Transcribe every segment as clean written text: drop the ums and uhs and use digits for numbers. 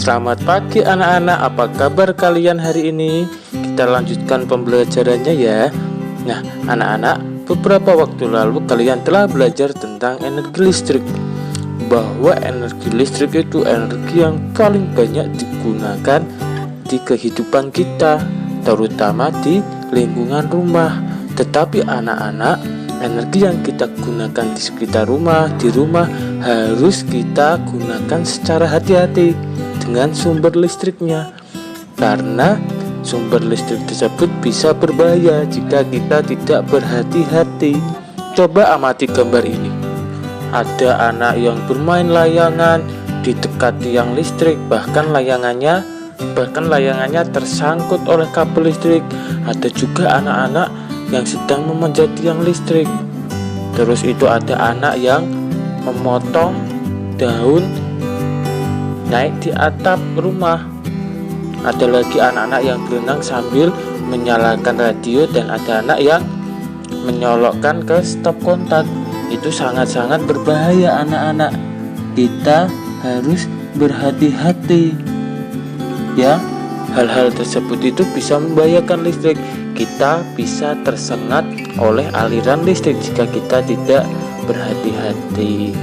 Selamat pagi anak-anak, apa kabar kalian hari ini? Kita lanjutkan pembelajarannya ya. Nah anak-anak, beberapa waktu lalu kalian telah belajar tentang energi listrik, bahwa energi listrik itu energi yang paling banyak digunakan di kehidupan kita, terutama di lingkungan rumah. Tetapi anak-anak, energi yang kita gunakan di sekitar rumah, di rumah harus kita gunakan secara hati-hati dengan sumber listriknya, karena sumber listrik tersebut bisa berbahaya jika kita tidak berhati-hati. Coba amati gambar ini. Ada anak yang bermain layangan di dekat tiang listrik, bahkan layangannya tersangkut oleh kabel listrik. Ada juga anak-anak yang sedang memanjat tiang listrik. Terus itu ada anak yang memotong daun naik di atap rumah. Ada lagi anak-anak yang berenang sambil menyalakan radio, dan ada anak yang menyolokkan ke stop kontak. Itu sangat-sangat berbahaya anak-anak. Kita harus berhati-hati ya. Hal-hal tersebut itu bisa membahayakan listrik. Kita bisa tersengat oleh aliran listrik jika kita tidak berhati-hati.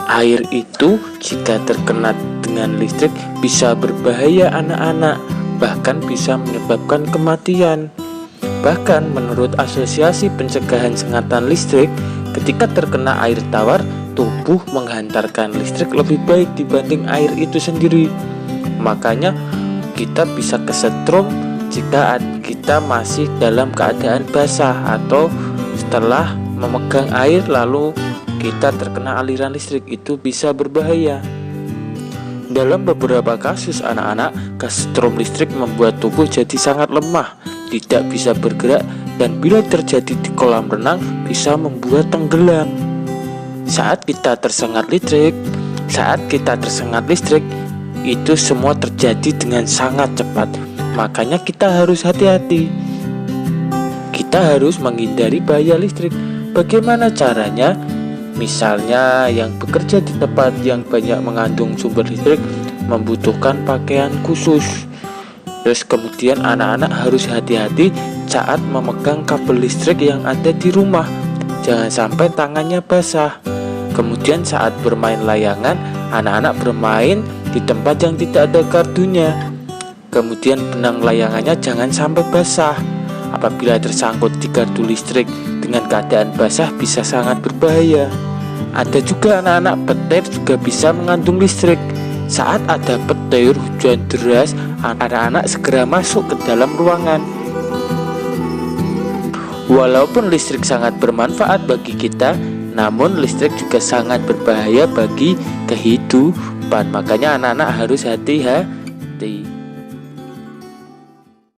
Air itu jika terkena dengan listrik bisa berbahaya anak-anak, bahkan bisa menyebabkan kematian. Bahkan menurut Asosiasi Pencegahan Sengatan Listrik, ketika terkena air tawar, tubuh menghantarkan listrik lebih baik dibanding air itu sendiri. Makanya kita bisa kesetrum jika kita masih dalam keadaan basah atau setelah memegang air lalu kita terkena aliran listrik, itu bisa berbahaya. Dalam beberapa kasus anak-anak, kesetrum listrik membuat tubuh jadi sangat lemah, tidak bisa bergerak, dan bila terjadi di kolam renang bisa membuat tenggelam. Saat kita tersengat listrik, itu semua terjadi dengan sangat cepat. Makanya kita harus hati-hati. Kita harus menghindari bahaya listrik. Bagaimana caranya? Misalnya yang bekerja di tempat yang banyak mengandung sumber listrik membutuhkan pakaian khusus. Terus kemudian anak-anak harus hati-hati saat memegang kabel listrik yang ada di rumah. Jangan sampai tangannya basah. Kemudian saat bermain layangan, anak-anak bermain di tempat yang tidak ada gardunya. Kemudian benang layangannya jangan sampai basah. Apabila tersangkut di gardu listrik dengan keadaan basah bisa sangat berbahaya. Ada juga anak-anak, petir juga bisa mengandung listrik. Saat ada petir, hujan deras, anak-anak segera masuk ke dalam ruangan. Walaupun listrik sangat bermanfaat bagi kita, namun listrik juga sangat berbahaya bagi kehidupan. Makanya anak-anak harus hati-hati.